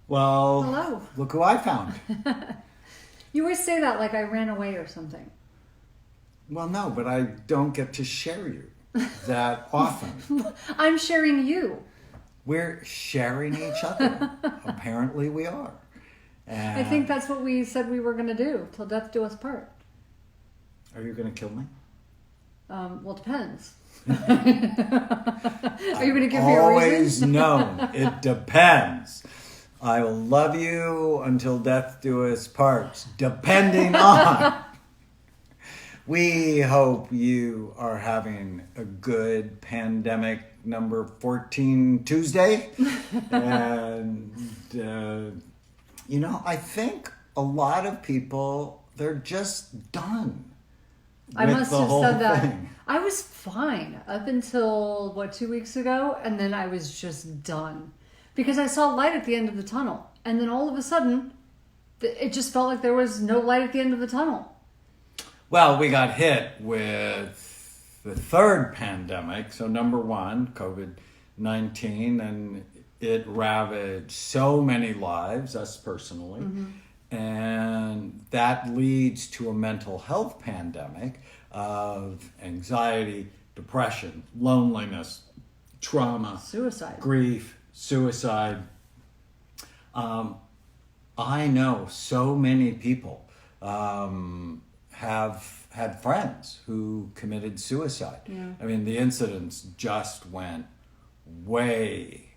Well, Hello. look who I found. You always say that like I ran away or something. Well, no, but I don't get to share you that often. I'm sharing you. We're sharing each other. Apparently we are. I think that's what we said we were going to do, till death do us part. Are you going to kill me? Well, it depends. Are you going to give me a Always reason? known. It depends. I will love you until death do us part, depending on. We hope you are having a good pandemic number 14 Tuesday. And, I think a lot of people, they're just done. I must have said that. Thing. I was fine up until, 2 weeks ago, and then I was just done. Because I saw light at the end of the tunnel. And then all of a sudden, it just felt like there was no light at the end of the tunnel. Well, we got hit with the third pandemic. So number one, COVID-19, and it ravaged so many lives, us personally. Mm-hmm. And that leads to a mental health pandemic of anxiety, depression, loneliness, trauma, suicide, grief, suicide. I know so many people have had friends who committed suicide. Yeah. I mean, the incidence just went way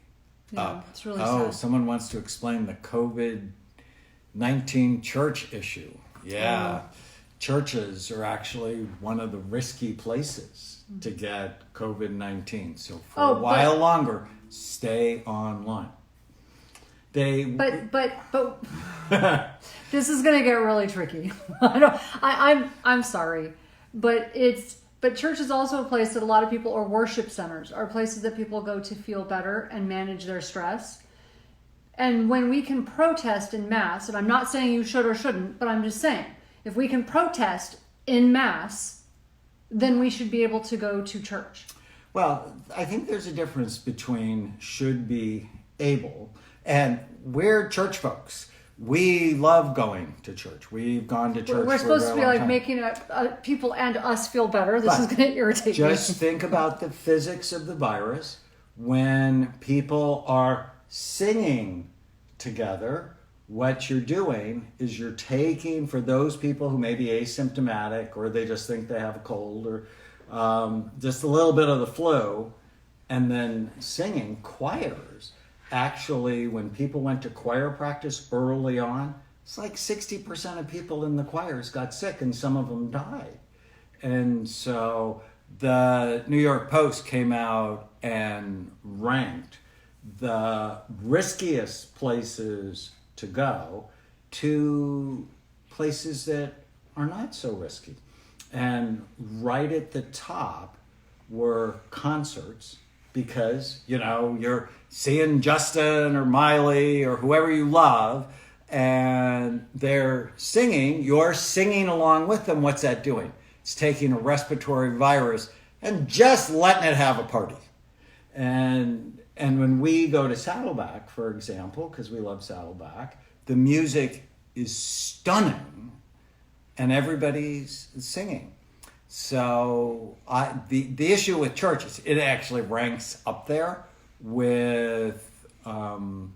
up. It's really sad. Someone wants to explain the COVID-19 church issue. Yeah. Churches are actually one of the risky places to get COVID-19. So for a while longer, stay online. But this is going to get really tricky. I'm sorry, but church is also a place that a lot of people, or worship centers, are places that people go to feel better and manage their stress. And when we can protest in mass, and I'm not saying you should or shouldn't, but I'm just saying, if we can protest in mass, then we should be able to go to church. Well, I think there's a difference between should be able, and we're church folks. We love going to church. We've gone to church. We're supposed to be like making people and us feel better. This is going to irritate me. Just think about the physics of the virus. When people are singing together, what you're doing is you're taking, for those people who may be asymptomatic or they just think they have a cold or just a little bit of the flu, and then singing. Choirs, actually, when people went to choir practice early on, it's like 60% of people in the choirs got sick and some of them died. And so the New York Post came out and ranked the riskiest places to go to places that are not so risky. And right at the top were concerts, because, you're seeing Justin or Miley or whoever you love, and they're singing, you're singing along with them. What's that doing? It's taking a respiratory virus and just letting it have a party. And when we go to Saddleback, for example, because we love Saddleback, the music is stunning and everybody's singing. So the issue with church is it actually ranks up there with one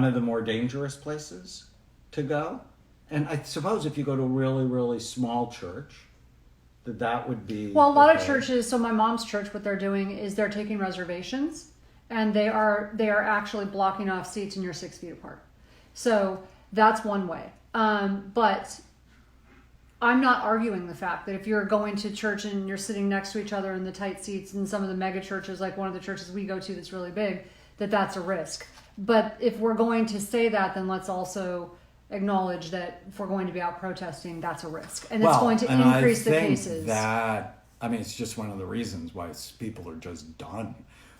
of the more dangerous places to go. And I suppose if you go to a really, really small church, that would be... Well, a lot of churches, so my mom's church, what they're doing is they're taking reservations, and they are actually blocking off seats and you're 6 feet apart. So that's one way. But I'm not arguing the fact that if you're going to church and you're sitting next to each other in the tight seats in some of the mega churches, like one of the churches we go to that's really big, that's a risk. But if we're going to say that, then let's also acknowledge that if we're going to be out protesting, that's a risk. And it's going to increase the cases. It's just one of the reasons why people are just done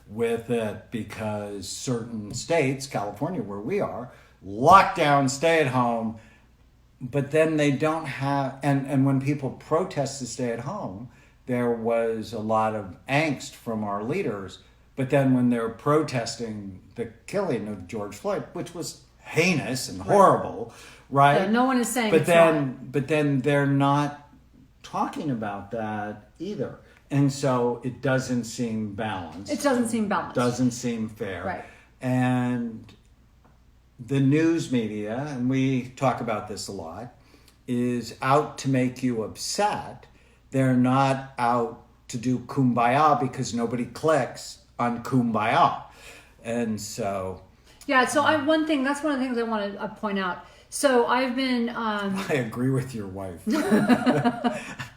with it, because certain states, California where we are, lock down, stay at home, but then they don't have, and when people protest to stay at home, there was a lot of angst from our leaders. But then when they're protesting the killing of George Floyd, which was heinous and horrible, right? Yeah, no one is saying but it's then, not. But then they're not talking about that either. And so it doesn't seem balanced. It doesn't seem balanced. Doesn't seem fair. Right. And the news media, and we talk about this a lot, is out to make you upset. They're not out to do kumbaya because nobody clicks on kumbaya. And so... Yeah, so that's one of the things I want to point out. So I've been... I agree with your wife. And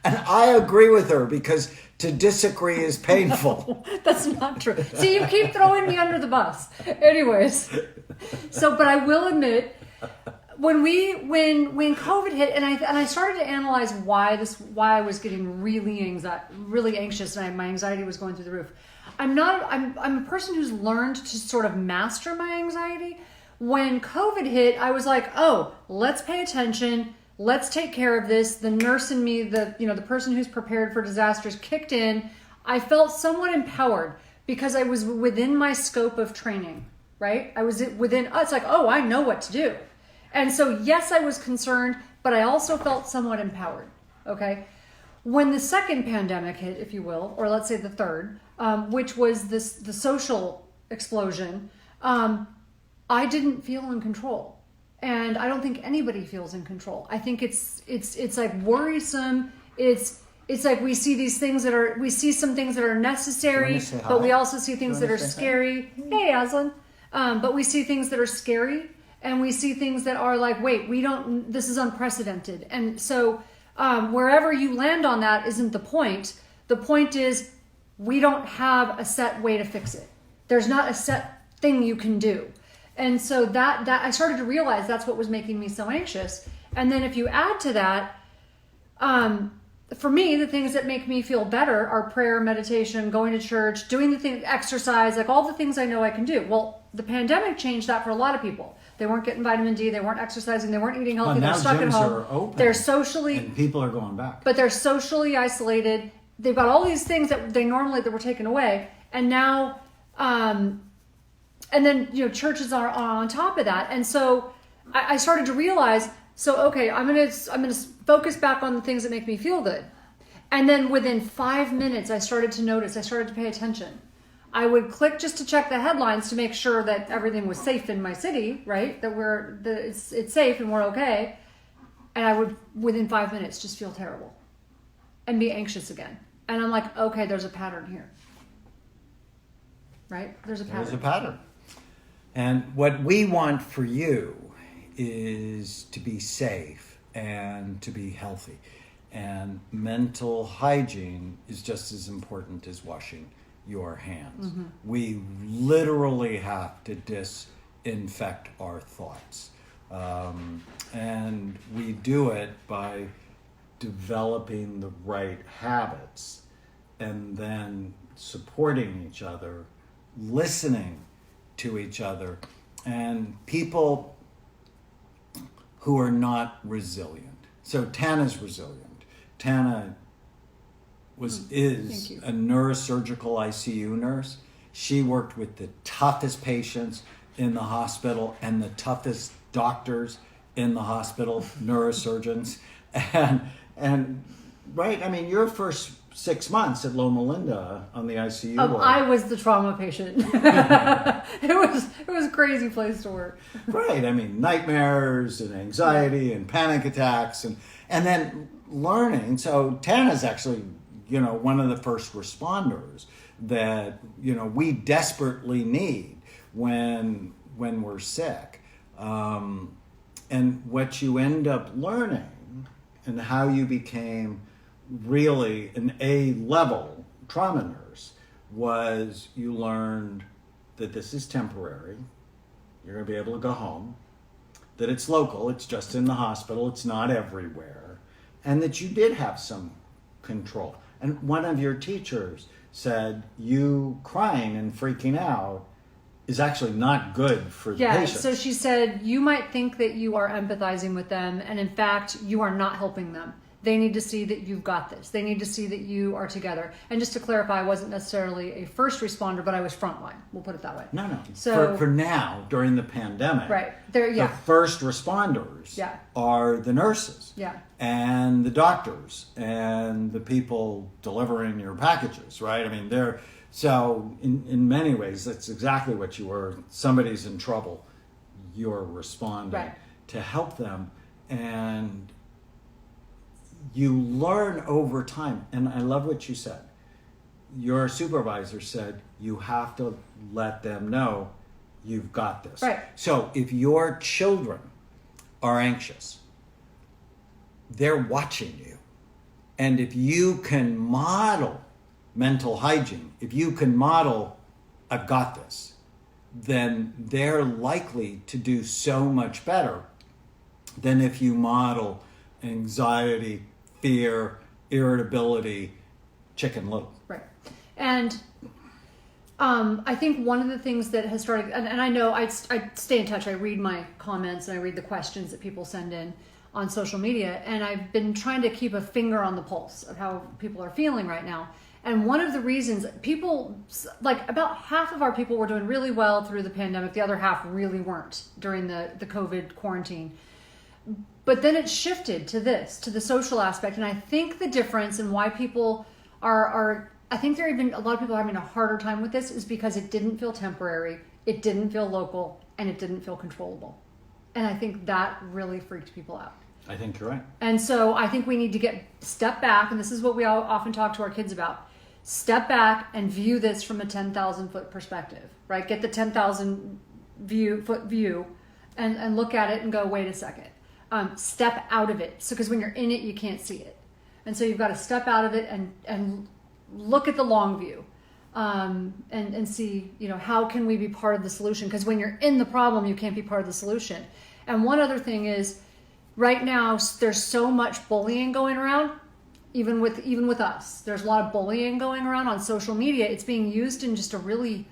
I agree with her because to disagree is painful. No, that's not true. See, you keep throwing me under the bus. Anyways. So, but I will admit, when COVID hit, and I started to analyze why I was getting really anxious, and my anxiety was going through the roof. I'm a person who's learned to sort of master my anxiety. When COVID hit, I was like, oh, let's pay attention. Let's take care of this. The nurse in me, the person who's prepared for disasters kicked in. I felt somewhat empowered because I was within my scope of training, right? I was within, it's like, oh, I know what to do. And so, yes, I was concerned, but I also felt somewhat empowered, okay? When the second pandemic hit, if you will, or let's say the third, which was the social explosion, I didn't feel in control. And I don't think anybody feels in control. I think it's like worrisome. It's like we see some things that are necessary, but we also see things that are scary. Hey, Aslan. But we see things that are scary, and we see things that are like, wait, this is unprecedented. And so wherever you land on that isn't the point. The point is we don't have a set way to fix it. There's not a set thing you can do. And so that I started to realize that's what was making me so anxious. And then if you add to that, for me, the things that make me feel better are prayer, meditation, going to church, doing the things, exercise, like all the things I know I can do. Well, the pandemic changed that for a lot of people. They weren't getting vitamin D, they weren't exercising, they weren't eating healthy, they're stuck at home. Are open, they're socially, and people are going back. But they're socially isolated. They've got all these things that that were taken away, and now. And then, churches are on top of that. And so I started to realize, okay, I'm going to focus back on the things that make me feel good. And then within 5 minutes, I started to pay attention. I would click just to check the headlines to make sure that everything was safe in my city, right? That it's safe and we're okay. And I would, within 5 minutes, just feel terrible and be anxious again. And I'm like, okay, there's a pattern here. Right? There's a pattern. And what we want for you is to be safe and to be healthy. And mental hygiene is just as important as washing your hands. Mm-hmm. We literally have to disinfect our thoughts. And we do it by developing the right habits and then supporting each other, listening to each other, and people who are not resilient. So Tana's resilient. Tana is a neurosurgical ICU nurse. She worked with the toughest patients in the hospital and the toughest doctors in the hospital, neurosurgeons, and right. I mean, your first 6 months at Loma Linda on the ICU ward. I was the trauma patient. It was a crazy place to work. Right. I mean, nightmares and anxiety and panic attacks and then learning. So Tana's actually, one of the first responders that, we desperately need when we're sick. And what you end up learning and how you became really an A-level trauma nurse was you learned that this is temporary. You're going to be able to go home. That it's local. It's just in the hospital. It's not everywhere. And that you did have some control. And one of your teachers said you crying and freaking out is actually not good for the patient. Yeah, so she said, you might think that you are empathizing with them, and in fact, you are not helping them. They need to see that you've got this. They need to see that you are together. And just to clarify, I wasn't necessarily a first responder, but I was frontline. We'll put it that way. No. So for now, during the pandemic, right there, the first responders are the nurses, and the doctors, and the people delivering your packages. Right? I mean, they're so in many ways that's exactly what you were. Somebody's in trouble, you're responding to help them, and you learn over time. And I love what you said. Your supervisor said you have to let them know you've got this. Right. So if your children are anxious, they're watching you. And if you can model mental hygiene, if you can model, I've got this, then they're likely to do so much better than if you model anxiety, fear, irritability, Chicken Little. Right. And I think one of the things that has started, and I know I stay in touch, I read my comments and I read the questions that people send in on social media, and I've been trying to keep a finger on the pulse of how people are feeling right now. And one of the reasons people, like about half of our people were doing really well through the pandemic, the other half really weren't during the COVID quarantine. But then it shifted to this, to the social aspect. And I think the difference and why people are I think there have been a lot of people having a harder time with this is because it didn't feel temporary, it didn't feel local, and it didn't feel controllable. And I think that really freaked people out. I think you're right. And so I think we need to step back, and this is what we all often talk to our kids about. Step back and view this from a 10,000 foot perspective, right? Get the 10,000 foot view and look at it and go, wait a second. Step out of it. So, because when you're in it, you can't see it. And so you've got to step out of it and look at the long view, and see, how can we be part of the solution? Because when you're in the problem, you can't be part of the solution. And one other thing is, right now, there's so much bullying going around, even with us. There's a lot of bullying going around on social media. It's being used in just a really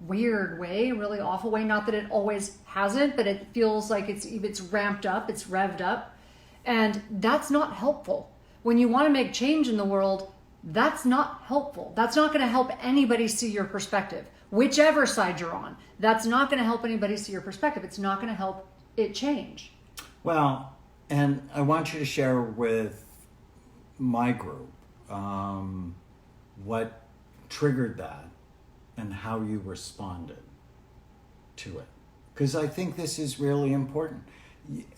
weird way, really awful way. Not that it always hasn't, but it feels like it's ramped up, it's revved up. And that's not helpful. When you want to make change in the world, that's not helpful. That's not going to help anybody see your perspective. Whichever side you're on, that's not going to help anybody see your perspective. It's not going to help it change. Well, and I want you to share with my group what triggered that and how you responded to it. Because I think this is really important.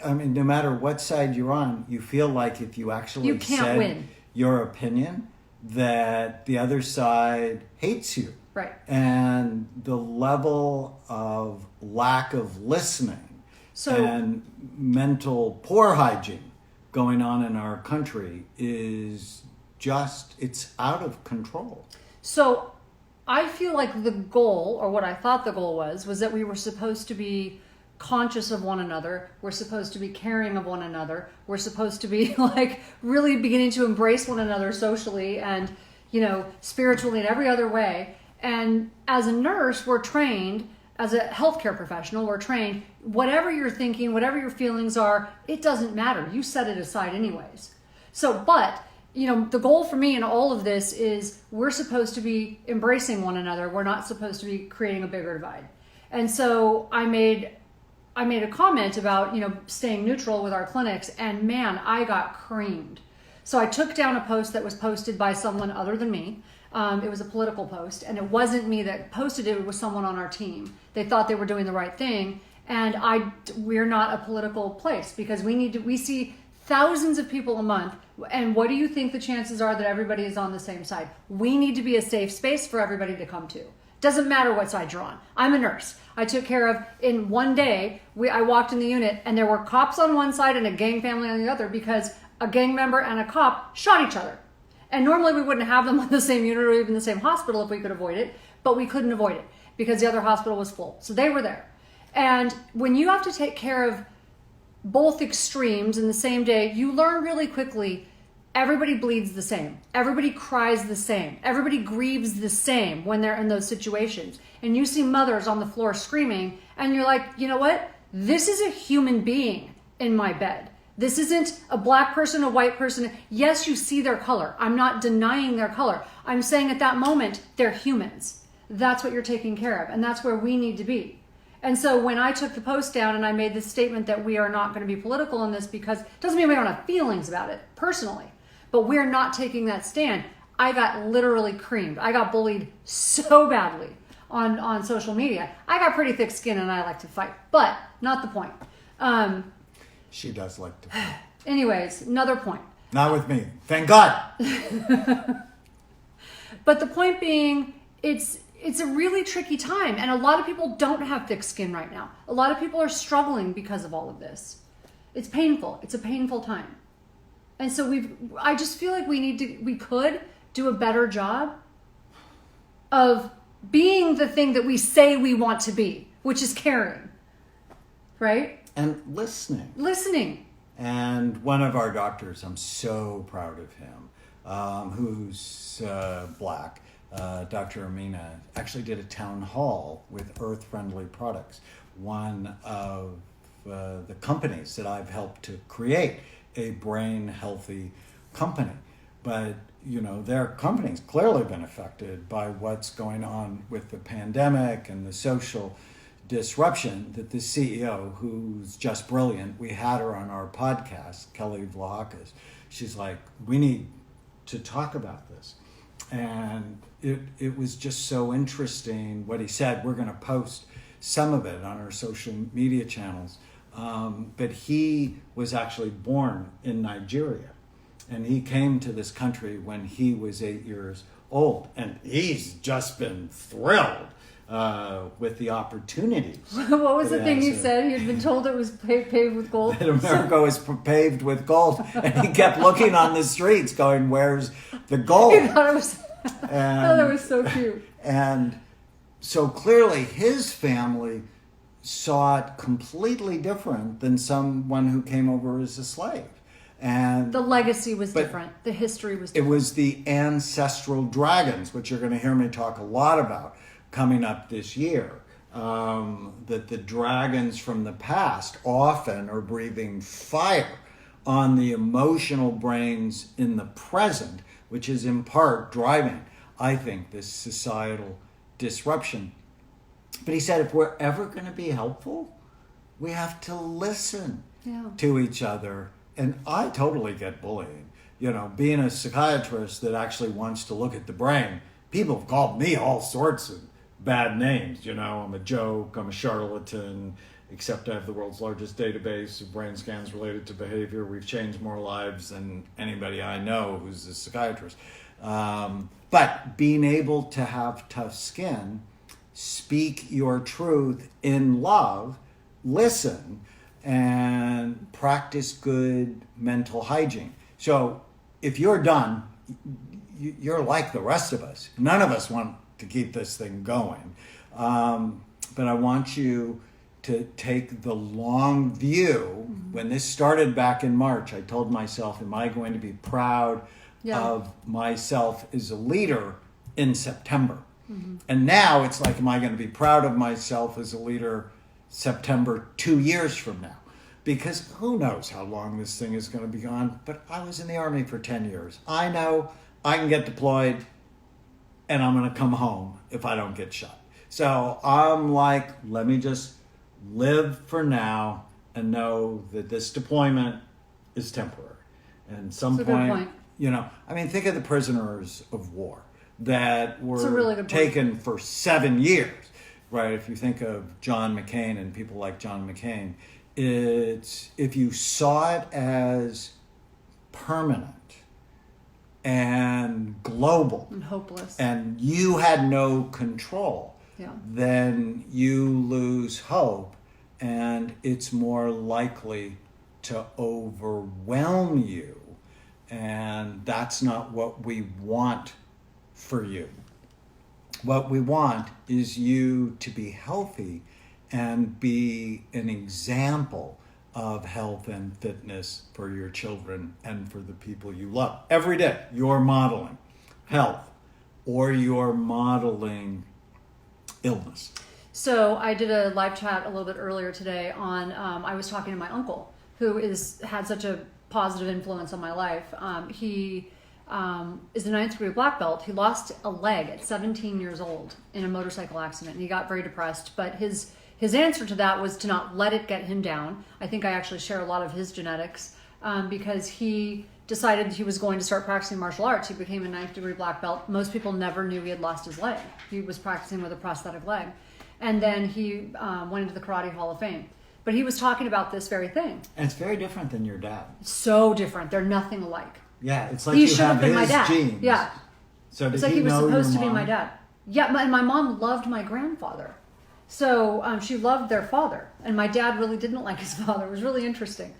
I mean, no matter what side you're on, you feel like if you actually said win. Your opinion, that the other side hates you. Right. And the level of lack of listening and mental poor hygiene going on in our country is it's out of control. So I feel like the goal, or what I thought the goal was that we were supposed to be conscious of one another. We're supposed to be caring of one another. We're supposed to be really beginning to embrace one another socially and, spiritually and every other way. And as a nurse, we're trained, as a healthcare professional, we're trained, whatever you're thinking, whatever your feelings are, it doesn't matter. You set it aside anyways. So, but the goal for me in all of this is we're supposed to be embracing one another. We're not supposed to be creating a bigger divide. And so I made a comment about, staying neutral with our clinics, and man, I got creamed. So I took down a post that was posted by someone other than me. It was a political post, and it wasn't me that posted it. It was someone on our team. They thought they were doing the right thing, and we're not a political place, because we see thousands of people a month, and what do you think the chances are that everybody is on the same side? We need to be a safe space for everybody to come to. Doesn't matter what side you're on. I'm a nurse. I took care of, in one day, I walked in the unit and there were cops on one side and a gang family on the other, because a gang member and a cop shot each other. And normally we wouldn't have them on the same unit or even the same hospital if we could avoid it, but we couldn't avoid it because the other hospital was full. So they were there. And when you have to take care of both extremes in the same day, you learn really quickly everybody bleeds the same. Everybody cries the same. Everybody grieves the same when they're in those situations. And you see mothers on the floor screaming, and you're like, you know what? This is a human being in my bed. This isn't a black person, a white person. Yes, you see their color. I'm not denying their color. I'm saying at that moment, they're humans. That's what you're taking care of. And that's where we need to be. And so when I took the post down and I made this statement that we are not going to be political in this, because it doesn't mean we don't have feelings about it personally, but we're not taking that stand. I got literally creamed. I got bullied so badly on social media. I got pretty thick skin and I like to fight, but not the point. She does like to fight. Anyways, another point. Not with me. Thank God. But the point being, it's a really tricky time, and a lot of people don't have thick skin right now. A lot of people are struggling because of all of this. It's painful. It's a painful time. And so I just feel like we could do a better job of being the thing that we say we want to be, which is caring. Right? And listening. Listening. And one of our doctors, I'm so proud of him, who's black, Dr. Amina, actually did a town hall with earth-friendly products. One of the companies that I've helped to create a brain-healthy company. But, their company's clearly been affected by what's going on with the pandemic and the social disruption that the CEO, who's just brilliant, we had her on our podcast, Kelly Vlahakis. She's like, we need to talk about this. And it was just so interesting what he said. We're going to post some of it on our social media channels. But he was actually born in Nigeria. And he came to this country when he was 8 years old. And he's just been thrilled with the opportunities. What was the thing he said? He had been told it was paved with gold. That America was paved with gold. And he kept looking on the streets going, where's the gold? I thought it was, that was so cute. And so clearly his family saw it completely different than someone who came over as a slave. And the legacy was different. The history was different. It was the ancestral dragons, which you're going to hear me talk a lot about coming up this year. That the dragons from the past often are breathing fire on the emotional brains in the present, which is in part driving, I think, this societal disruption. But he said, if we're ever going to be helpful, we have to listen to each other. And I totally get bullied. Being a psychiatrist that actually wants to look at the brain, people have called me all sorts of bad names. I'm a joke, I'm a charlatan, except I have the world's largest database of brain scans related to behavior. We've changed more lives than anybody I know who's a psychiatrist. But being able to have tough skin, speak your truth in love, listen, and practice good mental hygiene. So if you're done, you're like the rest of us. None of us want to keep this thing going. But I want you to take the long view. When this started back in March, I told myself, am I going to be proud of myself as a leader in September? And now it's like, am I going to be proud of myself as a leader September 2 years from now? Because who knows how long this thing is going to be gone. But I was in the Army for 10 years. I know I can get deployed and I'm going to come home if I don't get shot. So I'm like, let me just live for now and know that this deployment is temporary. And some point, think of the prisoners of war that were really taken for 7 years, right? If you think of John McCain and people like John McCain, it's if you saw it as permanent and global and hopeless and you had no control, then you lose hope and it's more likely to overwhelm you. And that's not what we want for you. What we want is you to be healthy and be an example of health and fitness for your children and for the people you love. Every day, you're modeling health or you're modeling illness. So I did a live chat a little bit earlier today on, I was talking to my uncle who had such a positive influence on my life. He is a 9th degree black belt. He lost a leg at 17 years old in a motorcycle accident, and he got very depressed. But his answer to that was to not let it get him down. I think I actually share a lot of his genetics because he decided he was going to start practicing martial arts. He became a 9th degree black belt. Most people never knew he had lost his leg. He was practicing with a prosthetic leg. And then he went into the Karate Hall of Fame. But he was talking about this very thing. And it's very different than your dad. So different. They're nothing alike. Yeah, it's like He you should have have been my his dad. genes. Yeah. So did It's like he he was know supposed your to be mom? my dad. Yeah, my mom loved my grandfather. So she loved their father. And my dad really didn't like his father. It was really interesting.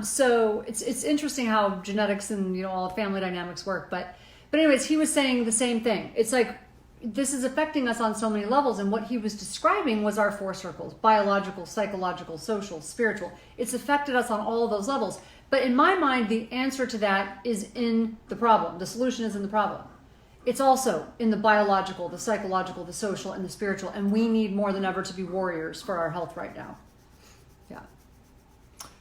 So it's interesting how genetics and all the family dynamics work. But anyways, he was saying the same thing. It's like this is affecting us on so many levels, and what he was describing was our 4 circles: biological, psychological, social, spiritual. It's affected us on all of those levels. But in my mind, the answer to that is in the problem. The solution is in the problem. It's also in the biological, the psychological, the social, and the spiritual, and we need more than ever to be warriors for our health right now. Yeah.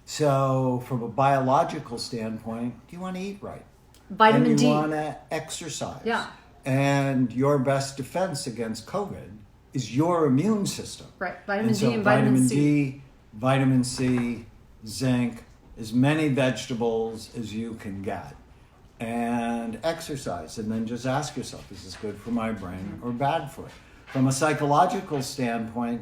So from a biological standpoint, you want to eat right. Vitamin and D. you want to exercise. Yeah. And your best defense against COVID is your immune system. Right. Vitamin and so D and vitamin C. D, vitamin C, zinc, as many vegetables as you can get. And exercise. And then just ask yourself, is this good for my brain or bad for it? From a psychological standpoint,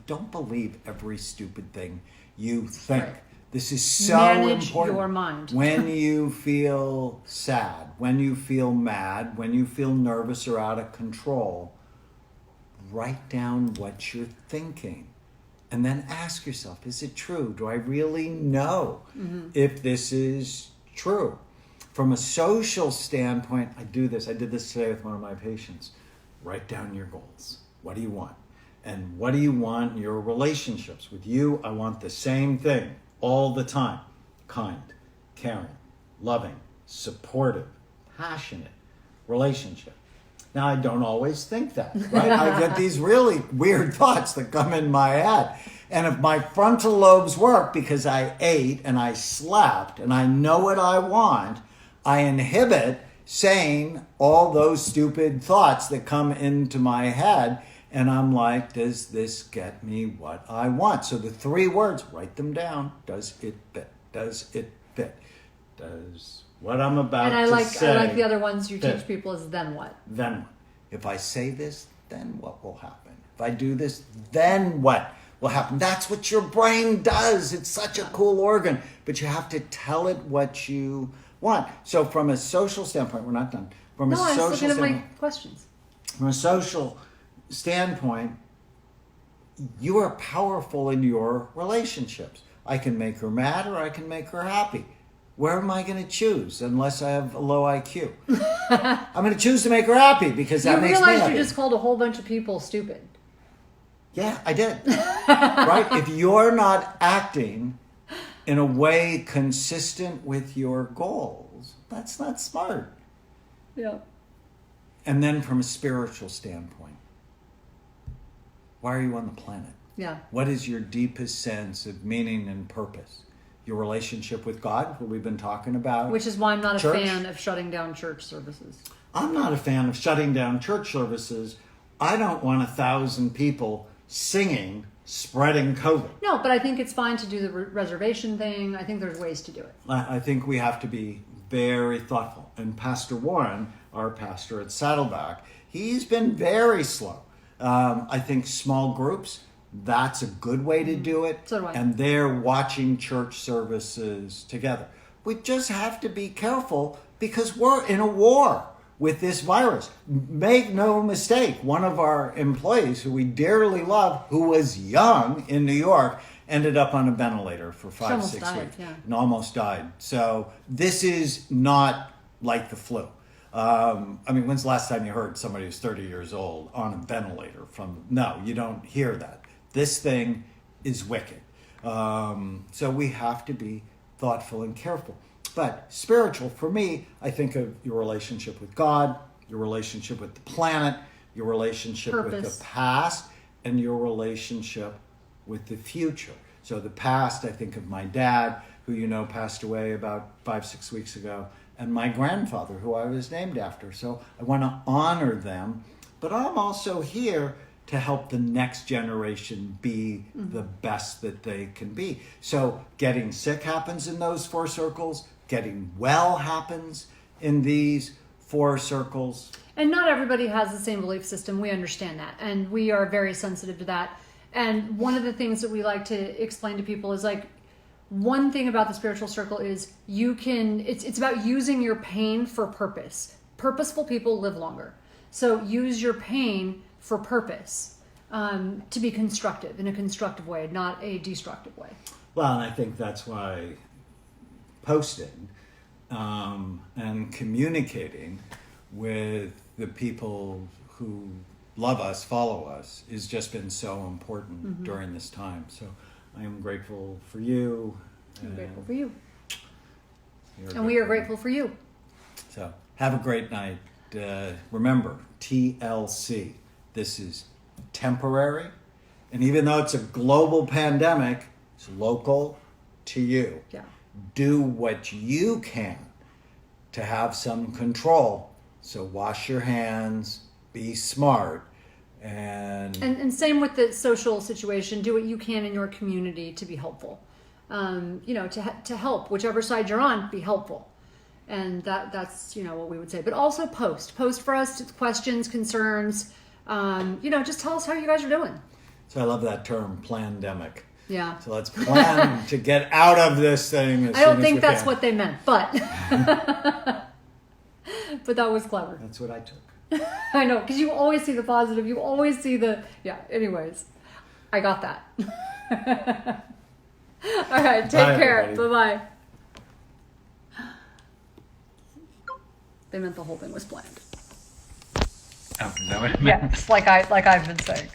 don't believe every stupid thing you think. Right. This is so Manage important. your mind. When you feel sad, when you feel mad, when you feel nervous or out of control, write down what you're thinking. And then ask yourself, is it true? Do I really know if this is true? From a social standpoint, I did this today with one of my patients. Write down your goals. What do you want? And what do you want in your relationships? With you, I want the same thing all the time. Kind, caring, loving, supportive, passionate relationship. Now, I don't always think that, right? I get these really weird thoughts that come in my head. And if my frontal lobes work because I ate and I slept and I know what I want, I inhibit saying all those stupid thoughts that come into my head. And I'm like, does this get me what I want? So the 3 words, write them down. Does it fit? Does it fit? Does what I'm about to say. I like the other ones you fit? teach people is then what? Then what? If I say this, then what will happen? If I do this, then what will happen? That's what your brain does. It's such a cool organ, but you have to tell it what you want. So from a social standpoint, we're not done. From a I'm social looking at my standpoint, questions. from a social standpoint, you are powerful in your relationships. I can make her mad or I can make her happy. Where am I going to choose unless I have a low IQ? I'm going to choose to make her happy because that makes me happy. You realize you just called a whole bunch of people stupid. Yeah, I did. Right? If you're not acting in a way consistent with your goals, that's not smart. Yeah. And then from a spiritual standpoint, why are you on the planet? Yeah. What is your deepest sense of meaning and purpose? Your relationship with God, what we've been talking about. Which is why I'm not Church. a fan of shutting down church services. I'm not a fan of shutting down church services. I don't want 1,000 people singing, spreading COVID. No, but I think it's fine to do the reservation thing. I think there's ways to do it. I think we have to be very thoughtful. And Pastor Warren, our pastor at Saddleback, he's been very slow. I think small groups, that's a good way to do it. So do I. And they're watching church services together. We just have to be careful because we're in a war with this virus. Make no mistake, one of our employees who we dearly love, who was young in New York, ended up on a ventilator for 5-6 weeks and almost died. So this is not like the flu. When's the last time you heard somebody who's 30 years old on a ventilator no, you don't hear that. This thing is wicked. So we have to be thoughtful and careful. But spiritual, for me, I think of your relationship with God, your relationship with the planet, your relationship with the past, and your relationship with the future. So the past, I think of my dad, who you know passed away about 5-6 weeks ago, and my grandfather, who I was named after. So I want to honor them, but I'm also here to help the next generation be the best that they can be. So getting sick happens in those 4 circles, getting well happens in these 4 circles. And not everybody has the same belief system. We understand that. And we are very sensitive to that. And one of the things that we like to explain to people is like, one thing about the spiritual circle is it's about using your pain for purpose. Purposeful people live longer. So use your pain for purpose, to be constructive, in a constructive way, not a destructive way. Well, and I think that's why posting and communicating with the people who love us, follow us, has just been so important during this time. So I am grateful for you. I'm grateful for you. And we are grateful for you. So have a great night. Remember, TLC. This is temporary. And even though it's a global pandemic, it's local to you. Yeah. Do what you can to have some control. So wash your hands, be smart, and same with the social situation. Do what you can in your community to be helpful. To help whichever side you're on, be helpful. And that's what we would say. But also post for us questions, concerns. Just tell us how you guys are doing. So I love that term, plandemic. Yeah. So let's plan to get out of this thing. I don't think that's what they meant, but but that was clever. That's what I took. I know, because you always see the positive. You always see anyways. I got that. All right, take care. Bye-bye. They meant the whole thing was planned. Oh, is that what it meant? Yes, like I've been saying.